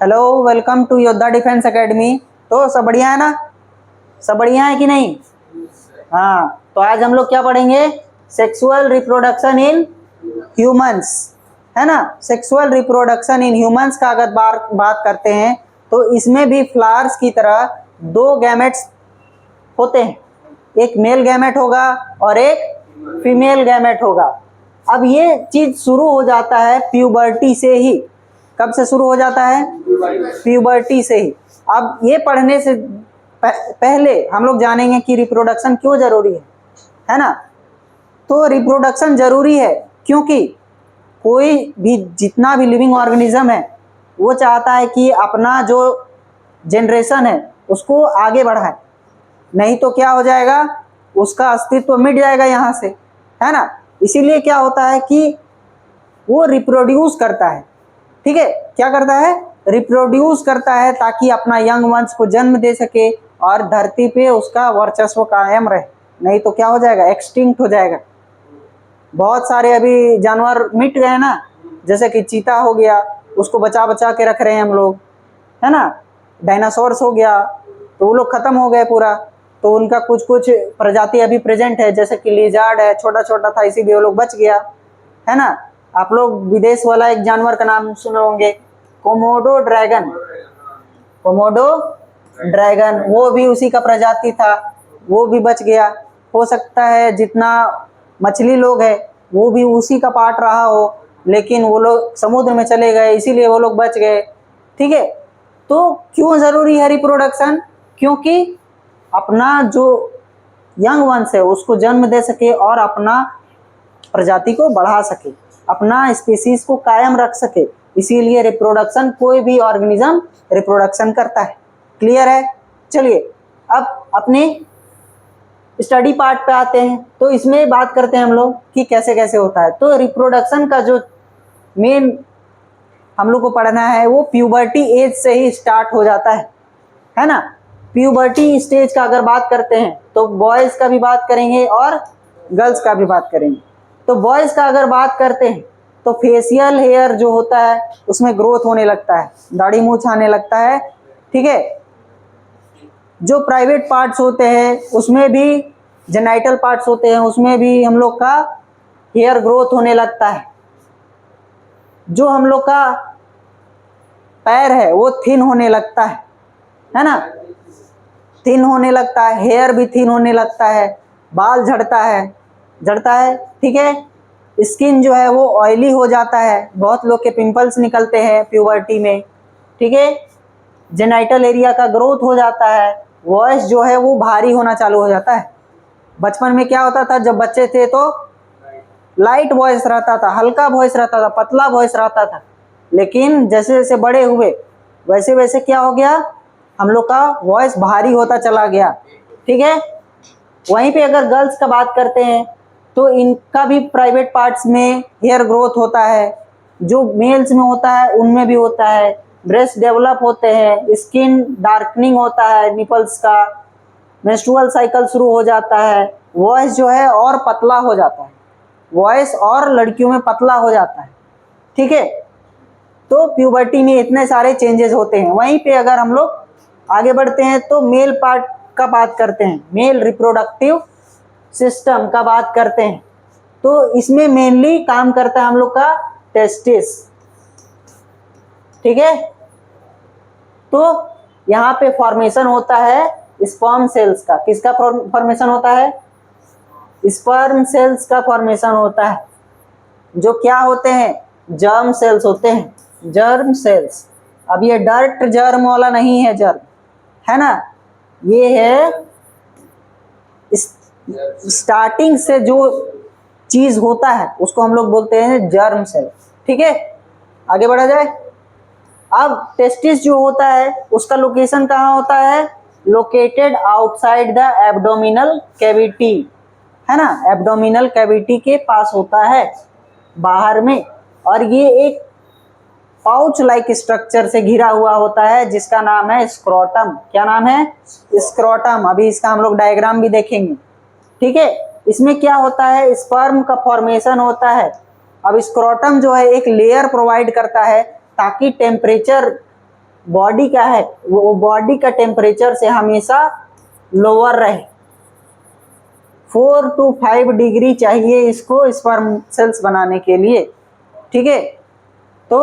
Hello, welcome to योद्धा defence academy. तो सब बढ़िया है ना? सब बढ़िया है कि नहीं? हाँ, तो आज हम लोग क्या पढ़ेंगे? सेक्सुअल रिप्रोडक्शन इन ह्यूमंस, है ना। सेक्सुअल रिप्रोडक्शन इन ह्यूमंस का अगर बात करते हैं तो इसमें भी फ्लावर्स की तरह दो गैमेट्स होते हैं, एक मेल गैमेट होगा और एक फीमेल गैमेट होगा। अब ये चीज शुरू हो जाता है प्यूबर्टी से ही। कब से शुरू हो जाता है? प्यूबर्टी से ही। अब ये पढ़ने से पहले हम लोग जानेंगे कि रिप्रोडक्शन क्यों जरूरी है ना। तो रिप्रोडक्शन जरूरी है क्योंकि कोई भी जितना भी लिविंग ऑर्गेनिज्म है वो चाहता है कि अपना जो जनरेशन है उसको आगे बढ़ाए, नहीं तो क्या हो जाएगा, उसका अस्तित्व मिट जाएगा यहाँ से, है ना। इसीलिए क्या होता है कि वो रिप्रोड्यूस करता है, ठीक है। क्या करता है? रिप्रोड्यूस करता है ताकि अपना यंग वंश को जन्म दे सके और धरती पे उसका वर्चस्व कायम रहे, नहीं तो क्या हो जाएगा, एक्सटिंक्ट हो जाएगा। बहुत सारे अभी जानवर मिट गए ना, जैसे कि चीता हो गया, उसको बचा बचा के रख रहे हैं हम लोग, है ना। डायनासोर्स हो गया तो वो लोग खत्म हो गए पूरा, तो उनका कुछ कुछ प्रजाति अभी प्रेजेंट है, जैसे कि लिजार्ड है, छोटा छोटा था इसीलिए वो लोग बच गया, है ना। आप लोग विदेश वाला एक जानवर का नाम सुने होंगे, कोमोडो ड्रैगन। कोमोडो ड्रैगन वो भी उसी का प्रजाति था, वो भी बच गया। हो सकता है जितना मछली लोग है वो भी उसी का पार्ट रहा हो, लेकिन वो लोग समुद्र में चले गए इसीलिए वो लोग बच गए, ठीक है। तो क्यों जरूरी है रिप्रोडक्शन? क्योंकि अपना जो यंग वंश है उसको जन्म दे सके और अपना प्रजाति को बढ़ा सके, अपना स्पीसीज को कायम रख सके, इसीलिए रिप्रोडक्शन, कोई भी ऑर्गेनिज्म रिप्रोडक्शन करता है। क्लियर है? चलिए अब अपने स्टडी पार्ट पे आते हैं, तो इसमें बात करते हैं हम लोग कि कैसे कैसे होता है। तो रिप्रोडक्शन का जो मेन हम लोग को पढ़ना है वो प्यूबर्टी एज से ही स्टार्ट हो जाता है ना। प्यूबर्टी स्टेज का अगर बात करते हैं तो बॉयज का भी बात करेंगे और गर्ल्स का भी बात करेंगे। तो बॉयज का अगर बात करते हैं तो फेशियल हेयर जो होता है उसमें ग्रोथ होने लगता है, दाढ़ी मूंछ आने लगता है, ठीक है। जो प्राइवेट पार्ट्स होते हैं उसमें भी, जेनाइटल पार्ट्स होते हैं उसमें भी हम लोग का हेयर ग्रोथ होने लगता है। जो हम लोग का पैर है वो थिन होने लगता है ना, थिन होने लगता है, हेयर भी थिन होने लगता है, बाल झड़ता है, ठीक है। स्किन जो है वो ऑयली हो जाता है, बहुत लोग के पिंपल्स निकलते हैं प्यूबर्टी में, ठीक है। जेनाइटल एरिया का ग्रोथ हो जाता है, वॉइस जो है वो भारी होना चालू हो जाता है। बचपन में क्या होता था, जब बच्चे थे तो लाइट वॉइस रहता था, हल्का वॉइस रहता था, पतला वॉइस रहता था, लेकिन जैसे जैसे बड़े हुए वैसे वैसे क्या हो गया, हम लोग का वॉइस भारी होता चला गया, ठीक है। वहीं पे अगर गर्ल्स का बात करते हैं तो इनका भी प्राइवेट पार्ट्स में हेयर ग्रोथ होता है, जो मेल्स में होता है उनमें भी होता है। ब्रेस्ट डेवलप होते हैं, स्किन डार्कनिंग होता है निपल्स का, मेंस्ट्रुअल साइकिल शुरू हो जाता है, वॉइस जो है और पतला हो जाता है, वॉइस और लड़कियों में पतला हो जाता है, ठीक है। तो प्यूबर्टी में इतने सारे चेंजेस होते हैं। वहीं पे अगर हम लोग आगे बढ़ते हैं तो मेल पार्ट का बात करते हैं, मेल रिप्रोडक्टिव सिस्टम का बात करते हैं। तो इसमें मेनली काम करता है हम लोग का टेस्टिस, ठीक है। तो यहाँ पे फॉर्मेशन होता है स्पर्म सेल्स का। किसका फॉर्मेशन होता है? स्पर्म सेल्स का फॉर्मेशन होता है, जो क्या होते हैं, जर्म सेल्स होते हैं, जर्म सेल्स। अब ये डर्ट जर्म वाला नहीं है जर्म, है ना, ये है स्टार्टिंग से जो चीज होता है उसको हम लोग बोलते हैं जर्म सेल, ठीक है। आगे बढ़ा जाए। अब टेस्टिस जो होता है उसका लोकेशन कहाँ होता है? Located outside the abdominal cavity, है ना, एब्डोमिनल कैविटी के पास होता है, बाहर में। और ये एक पाउच लाइक स्ट्रक्चर से घिरा हुआ होता है जिसका नाम है स्क्रोटम। क्या नाम है? स्क्रोटम। अभी इसका हम लोग डायग्राम भी देखेंगे, ठीक है। इसमें क्या होता है, स्पर्म का फॉर्मेशन होता है। अब स्क्रोटम जो है एक लेयर प्रोवाइड करता है ताकि टेम्परेचर बॉडी क्या है, वो बॉडी का टेम्परेचर से हमेशा लोअर रहे। 4 to 5 डिग्री चाहिए इसको स्पर्म सेल्स बनाने के लिए, ठीक है। तो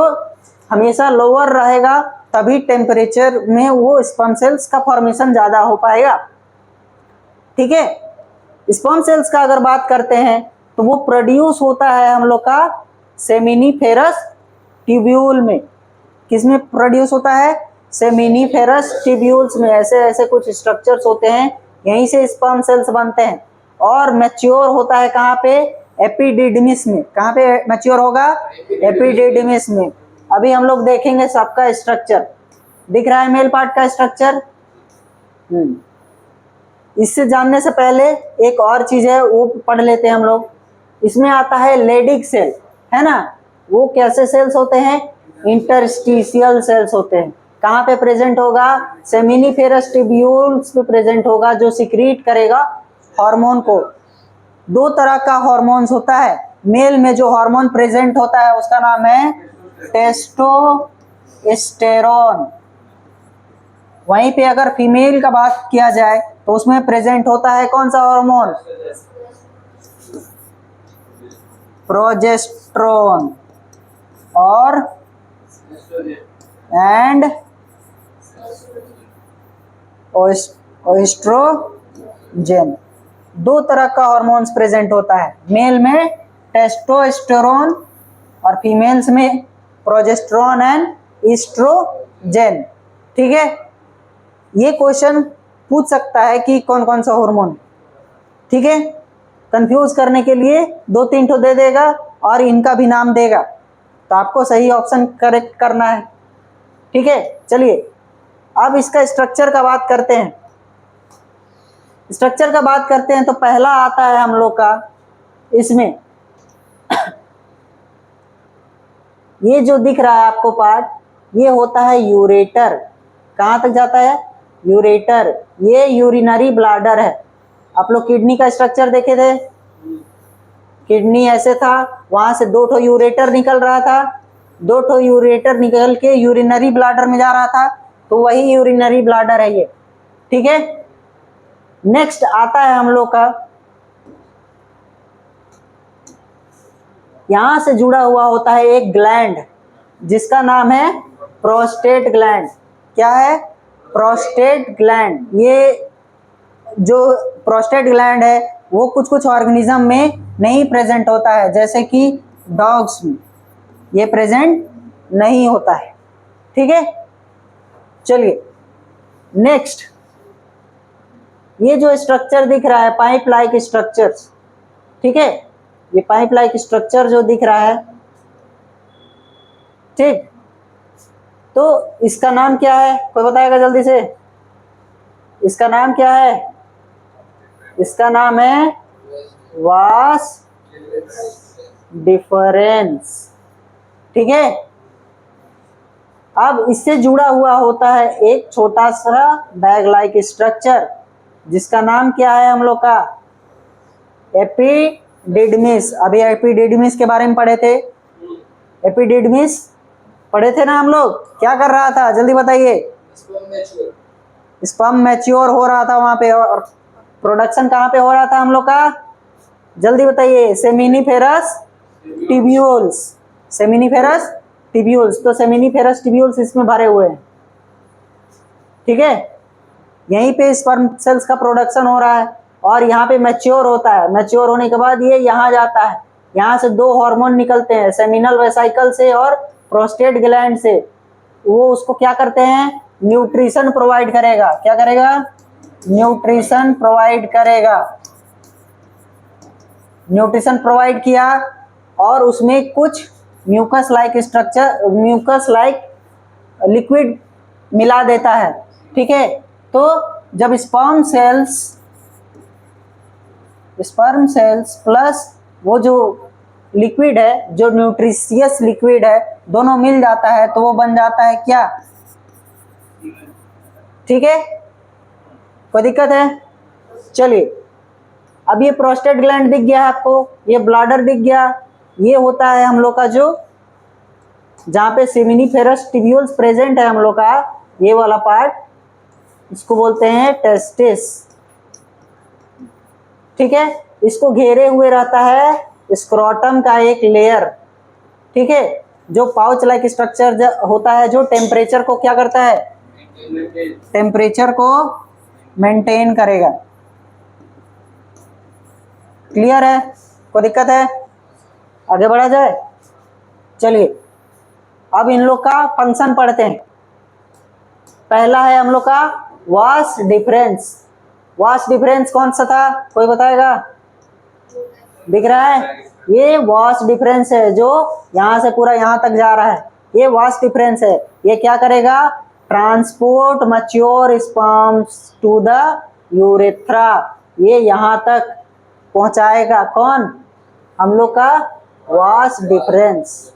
हमेशा लोअर रहेगा, तभी टेम्परेचर में वो स्पर्म सेल्स का फॉर्मेशन ज़्यादा हो पाएगा, ठीक है। स्पर्म सेल्स का अगर बात करते हैं तो वो प्रोड्यूस होता है हम लोग का सेमिनिफेरस ट्यूब्यूल में। किसमें प्रोड्यूस होता है? सेमिनिफेरस ट्यूब्यूल्स में। ऐसे ऐसे कुछ स्ट्रक्चर्स होते हैं, यहीं से स्पर्म सेल्स बनते हैं। और मैच्योर होता है कहाँ पे? एपिडिडमिस में। कहाँ पे मैच्योर होगा? एपिडिडमिस में। अभी हम लोग देखेंगे सबका स्ट्रक्चर। दिख रहा है मेल पार्ट का स्ट्रक्चर? इससे जानने से पहले एक और चीज है, वो पढ़ लेते हैं हम लोग। इसमें आता है लेडिक सेल, है ना। वो कैसे सेल्स होते हैं? इंटरस्टिशियल सेल्स होते हैं। कहाँ पे प्रेजेंट होगा? सेमिनिफेरस ट्यूब्यूल्स पे प्रेजेंट होगा, जो सिक्रीट करेगा हार्मोन को। 2 तरह का हार्मोन्स होता है। मेल में जो हार्मोन प्रेजेंट होता है उसका नाम है टेस्टोस्टेरोन। वहीं पे अगर फीमेल का बात किया जाए तो उसमें प्रेजेंट होता है कौन सा हार्मोन? प्रोजेस्टेरोन और एंड ओएस्ट्रोजन। 2 तरह का हार्मोन्स प्रेजेंट होता है। मेल में टेस्टोस्टेरोन और फीमेल्स में प्रोजेस्टेरोन एंड ईस्ट्रोजन, ठीक है। ये क्वेश्चन पूछ सकता है कि कौन कौन सा हार्मोन, ठीक है। कंफ्यूज करने के लिए 2-3 ठो दे देगा और इनका भी नाम देगा, तो आपको सही ऑप्शन करेक्ट करना है, ठीक है। चलिए अब इसका स्ट्रक्चर का बात करते हैं। स्ट्रक्चर का बात करते हैं तो पहला आता है हम लोग का इसमें ये जो दिख रहा है आपको पार्ट, ये होता है यूरेटर। कहाँ तक जाता है? यूरेटर। ये यूरिनरी ब्लैडर है। आप लोग किडनी का स्ट्रक्चर देखे थे? किडनी ऐसे था, वहां से 2 ठो यूरेटर निकल रहा था, 2 ठो यूरेटर निकल के यूरिनरी ब्लैडर में जा रहा था, तो वही यूरिनरी ब्लैडर है ये, ठीक है। नेक्स्ट आता है हम लोग का, यहां से जुड़ा हुआ होता है एक ग्लैंड जिसका नाम है प्रोस्टेट ग्लैंड। क्या है? Prostate gland. ये जो प्रोस्टेट ग्लैंड है वो कुछ कुछ ऑर्गेनिज्म में नहीं प्रेजेंट होता है, जैसे कि डॉग्स में ये प्रेजेंट नहीं होता है, ठीक है। चलिए नेक्स्ट, ये जो स्ट्रक्चर दिख रहा है पाइप लाइक स्ट्रक्चर्स, ठीक है। ये पाइप लाइक स्ट्रक्चर जो दिख रहा है, ठीक, तो इसका नाम क्या है? कोई बताएगा जल्दी से? इसका नाम क्या है? इसका नाम है वास डिफरेंस, ठीक है। अब इससे जुड़ा हुआ होता है एक छोटा सा बैग लाइक स्ट्रक्चर जिसका नाम क्या है हम लोग का? एपिडिडमिस। अभी एपिडिडमिस के बारे में पढ़े थे। एपिडिडमिस पढ़े थे ना हम लोग? क्या कर रहा था जल्दी बताइए? स्पर्म मैच्योर हो रहा था वहां पे, और प्रोडक्शन कहाँ पे हो रहा था हम लोग का? जल्दी बताइए। Seminiferous tubules. Seminiferous tubules. तो सेमिनिफेरस ट्यूब्यूल्स इसमें भरे हुए हैं, ठीक है। यहीं पे स्पर्म सेल्स का प्रोडक्शन हो रहा है और यहाँ पे मैच्योर होता है। मैच्योर होने के बाद ये यहाँ जाता है, यहाँ से 2 हार्मोन निकलते हैं, सेमिनल वेसाइकल से और प्रोस्टेट ग्लैंड से। वो उसको क्या करते हैं? न्यूट्रिशन प्रोवाइड करेगा। क्या करेगा? न्यूट्रिशन प्रोवाइड करेगा। न्यूट्रिशन प्रोवाइड किया और उसमें कुछ mucus like structure, mucus like liquid मिला देता है, ठीक है। तो जब स्पर्म सेल्स प्लस वो जो लिक्विड है, जो न्यूट्रिशियस लिक्विड है, दोनों मिल जाता है तो वो बन जाता है क्या? ठीक है, कोई दिक्कत है? चलिए अब ये प्रोस्टेट ग्लैंड दिख गया आपको, ये ब्लैडर दिख गया, ये होता है हम लोग का जो जहाँ पे सेमिनिफेरस टिब्यूल्स प्रेजेंट है हम लोग का, ये वाला पार्ट, इसको बोलते हैं टेस्टिस। ठीक है, इसको घेरे हुए रहता है स्क्रोटम का एक लेयर। ठीक है, जो पाउच लाइक स्ट्रक्चर होता है, जो टेम्परेचर को क्या करता है, टेम्परेचर को मेंटेन करेगा। क्लियर है? कोई दिक्कत है? आगे बढ़ा जाए। चलिए अब इन लोग का फंक्शन पढ़ते हैं। पहला है हम लोग का वास डिफरेंस। वास डिफरेंस कौन सा था, कोई बताएगा? दिख रहा है, ये वास डिफरेंस है, जो यहां से पूरा यहां तक जा रहा है, ये वास डिफरेंस है। ये क्या करेगा, transport mature sperms to the urethra, ये यहां तक पहुंचाएगा। कौन? हम लोग का वास डिफरेंस।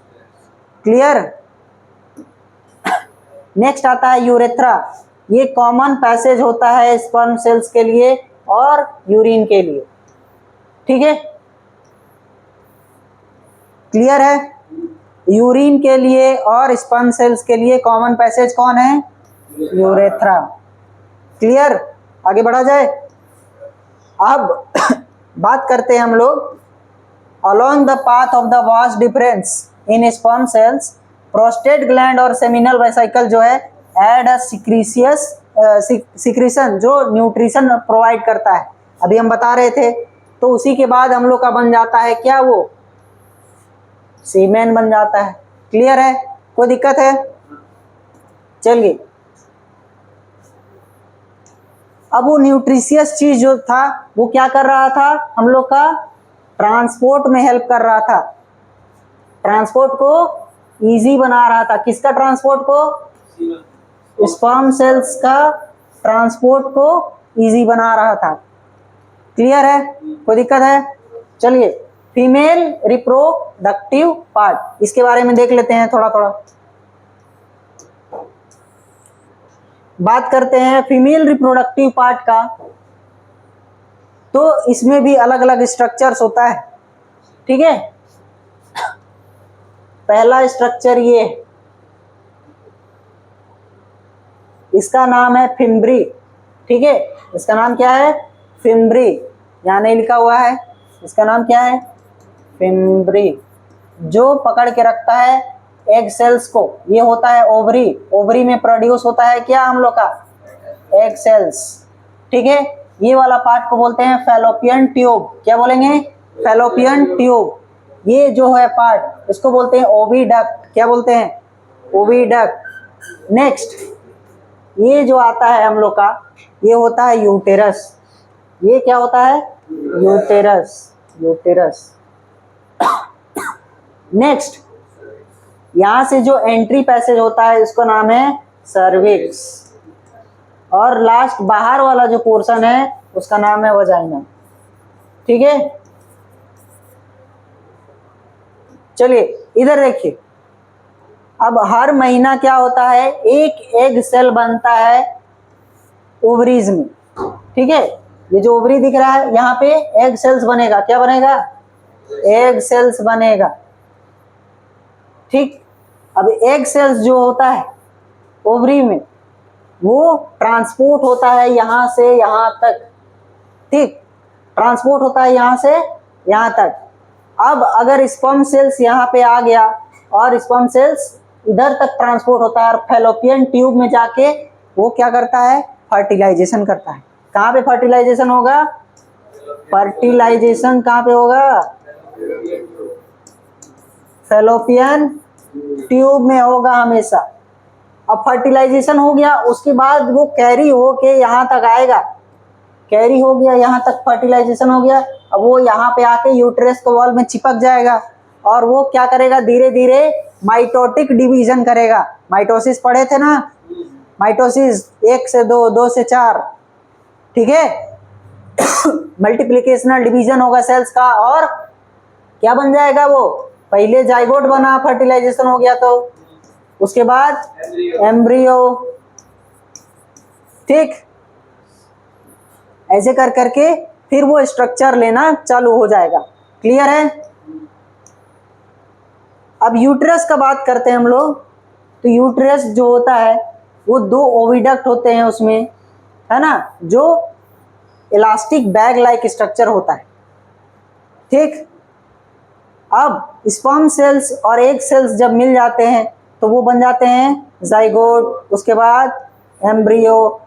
क्लियर? नेक्स्ट आता है यूरेथ्रा। ये कॉमन पैसेज होता है स्पर्म सेल्स के लिए और यूरिन के लिए। ठीक है, क्लियर है? यूरिन के लिए और स्पर्म सेल्स के लिए कॉमन पैसेज कौन है? यूरेथ्रा। क्लियर? आगे बढ़ा जाए। अब बात करते हैं हम लोग along the path of the vas difference in sperm cells, prostate gland और सेमिनल वेसिकल जो है एड अ सिक्रीशन, जो न्यूट्रिशन प्रोवाइड करता है, अभी हम बता रहे थे। तो उसी के बाद हम लोग का बन जाता है क्या, वो सीमेन बन जाता है। क्लियर है? कोई दिक्कत है? चलिए, अब वो न्यूट्रिशियस चीज जो था वो क्या कर रहा था, हम लोग का ट्रांसपोर्ट में हेल्प कर रहा था, ट्रांसपोर्ट को इजी बना रहा था। किसका ट्रांसपोर्ट को? स्पर्म सेल्स का ट्रांसपोर्ट को इजी बना रहा था। क्लियर है? कोई दिक्कत है? चलिए, फीमेल रिप्रोडक्टिव पार्ट, इसके बारे में देख लेते हैं थोड़ा थोड़ा। बात करते हैं फीमेल रिप्रोडक्टिव पार्ट का, तो इसमें भी अलग अलग स्ट्रक्चर्स होता है। ठीक है, पहला स्ट्रक्चर ये, इसका नाम है फिम्ब्री। ठीक है, इसका नाम क्या है? फिम्ब्री। यहाँ नहीं लिखा हुआ है, इसका नाम क्या है? फिम्ब्री। जो पकड़ के रखता है एग सेल्स को, ये होता है ओवरी। ओवरी में प्रोड्यूस होता है क्या हम लोग का? Egg cells. ठीक है, ये वाला पार्ट को बोलते हैं फैलोपियन ट्यूब। क्या बोलेंगे? Fallopian tube. ये जो है पार्ट, इसको बोलते हैं ओविडक्ट। क्या बोलते हैं? ओविडक्ट। नेक्स्ट, ये जो आता है हम लोग का, ये होता है यूटेरस। ये क्या होता है? यूटेरस। यूटेरस। नेक्स्ट, यहां से जो एंट्री पैसेज होता है इसको नाम है सर्विक्स, और लास्ट बाहर वाला जो पोर्शन है उसका नाम है वजाइना। ठीक है, चलिए इधर देखिए। अब हर महीना क्या होता है, एक एग सेल बनता है ओवरीज में। ठीक है, ये जो ओवरी दिख रहा है यहाँ पे एग सेल्स बनेगा। क्या बनेगा? एग सेल्स बनेगा। ठीक, अब एग सेल्स जो होता है ओवरी में, वो ट्रांसपोर्ट होता है यहाँ से यहाँ तक। ठीक, ट्रांसपोर्ट होता है यहाँ से यहाँ तक। अब अगर स्पर्म सेल्स यहाँ पे आ गया और स्पर्म सेल्स इधर तक ट्रांसपोर्ट होता है और फैलोपियन ट्यूब में जाके वो क्या करता है? फर्टिलाइजेशन करता है। कहाँ पे फर्टिलाइजेशन होगा? फर्टिलाइजेशन कहाँ पे होगा? फैलोपियन ट्यूब में होगा हमेशा। अब फर्टिलाइजेशन हो गया, उसके बाद वो कैरी होके यहाँ तक आएगा। कैरी हो गया यहाँ तक, फर्टिलाइजेशन हो गया। अब वो यहाँ पे आके यूट्रस के वॉल में चिपक जाएगा और वो क्या करेगा? धीरे धीरे माइटोटिक डिवीजन करेगा। माइटोसिस पढ़े थे ना? माइटोसिस 1 से 2, 2 से 4। ठीक है, मल्टीप्लिकेशनल डिवीजन होगा सेल्स का, और क्या बन जाएगा वो? पहले जाइगोट बना, फर्टिलाइजेशन हो गया तो उसके बाद एम्ब्रियो। ठीक, ऐसे कर करके फिर वो स्ट्रक्चर लेना चालू हो जाएगा। क्लियर है? अब यूट्रस का बात करते हैं हम लोग। तो यूट्रस जो होता है वो 2 ओविडक्ट होते हैं उसमें, है ना, जो इलास्टिक बैग लाइक स्ट्रक्चर होता है, ठीक। अब स्पर्म सेल्स और एग सेल्स जब मिल जाते हैं तो वो बन जाते हैं जाइगोट, उसके बाद एम्ब्रियो।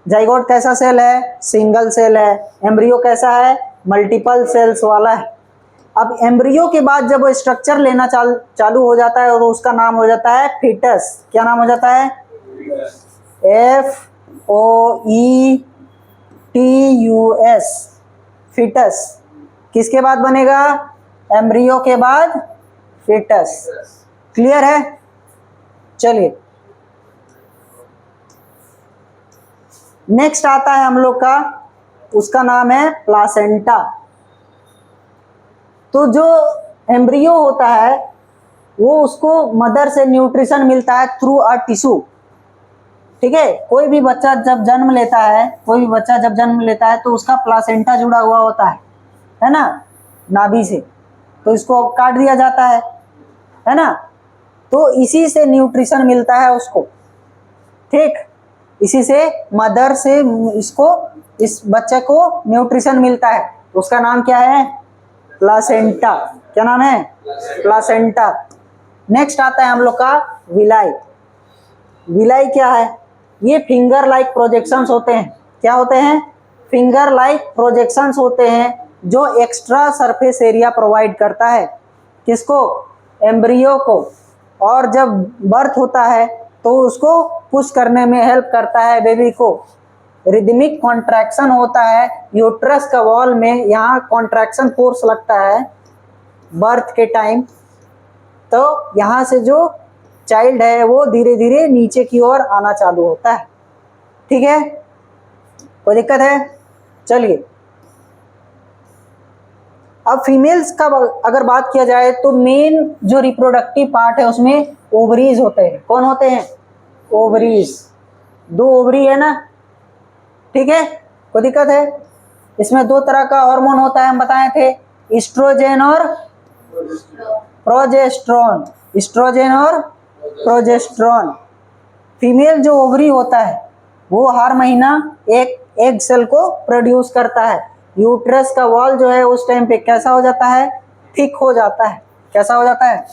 जाइगोट कैसा सेल है? सिंगल सेल है। एम्ब्रियो कैसा है? मल्टीपल सेल्स वाला है। अब एम्ब्रियो के बाद जब वो स्ट्रक्चर लेना चालू हो जाता है तो उसका नाम हो जाता है फीटस। क्या नाम हो जाता है? FOETUS, foetus. किसके बाद बनेगा? एम्ब्रियो के बाद फीटस। क्लियर है? चलिए नेक्स्ट आता है हम लोग का, उसका नाम है प्लासेंटा। तो जो एम्ब्रियो होता है वो उसको मदर से न्यूट्रिशन मिलता है थ्रू अ टिश्यू, ठीक है। कोई भी बच्चा जब जन्म लेता है तो उसका प्लासेंटा जुड़ा हुआ होता है ना, नाभि से। तो इसको काट दिया जाता है ना। तो इसी से न्यूट्रिशन मिलता है उसको, ठीक। इसी से मदर से इस बच्चे को न्यूट्रिशन मिलता है। उसका नाम क्या है? प्लासेंटा। क्या नाम है? प्लासेंटा। नेक्स्ट आता है हम लोग का विलाई। विलाई क्या है? ये फिंगर लाइक प्रोजेक्शंस होते हैं। क्या होते हैं? फिंगर लाइक प्रोजेक्शंस होते हैं जो एक्स्ट्रा सरफेस एरिया प्रोवाइड करता है। किसको? एम्ब्रियो को। और जब बर्थ होता है तो उसको पुश करने में हेल्प करता है बेबी को। रिदमिक कॉन्ट्रैक्शन होता है यूट्रस का वॉल में, यहाँ कॉन्ट्रैक्शन फोर्स लगता है बर्थ के टाइम। तो यहाँ से जो चाइल्ड है वो धीरे धीरे नीचे की ओर आना चालू होता है, ठीक है। कोई दिक्कत है? चलिए अब फीमेल्स का अगर बात किया जाए तो मेन जो रिप्रोडक्टिव पार्ट है उसमें ओवरीज होते हैं। कौन होते हैं? ओवरीज। 2 ओवरी है ना, ठीक है। कोई दिक्कत है? इसमें 2 तरह का हार्मोन होता है, हम बताए थे, एस्ट्रोजन और प्रोजेस्टेरोन। एस्ट्रोजन और प्रोजेस्टेरोन। फीमेल जो ओवरी होता है वो हर महीना एक एग सेल को प्रोड्यूस करता है। यूट्रस का वॉल जो है उस टाइम पे कैसा हो जाता है? थिक हो जाता है। कैसा हो जाता है?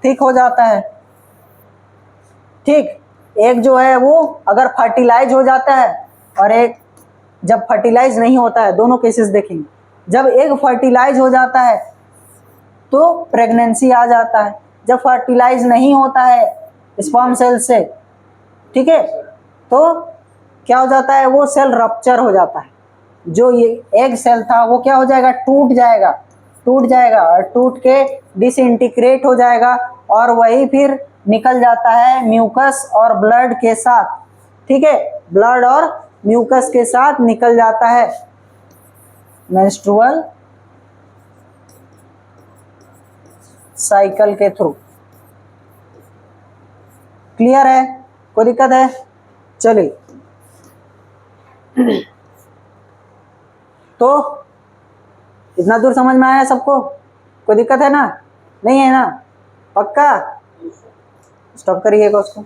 थिक हो जाता है, ठीक। एक जो है वो अगर फर्टिलाइज हो जाता है और एक जब फर्टिलाइज नहीं होता है, दोनों केसेस देखेंगे। जब एग फर्टिलाइज हो जाता है तो प्रेगनेंसी आ जाता है। जब फर्टिलाइज नहीं होता है स्पर्म सेल से, ठीक है, तो क्या हो जाता है? वो सेल रप्चर हो जाता है। जो ये एग सेल था वो क्या हो जाएगा? टूट जाएगा और टूट के डिसइंटीग्रेट हो जाएगा और वही फिर निकल जाता है म्यूकस और ब्लड के साथ, ठीक है। ब्लड और म्यूकस के साथ निकल जाता है मेंस्ट्रुअल साइकिल के थ्रू। क्लियर है? कोई दिक्कत है? चलिए तो इतना दूर समझ में आया सबको? कोई दिक्कत है ना? नहीं है ना? पक्का? स्टॉप करिएगा उसको।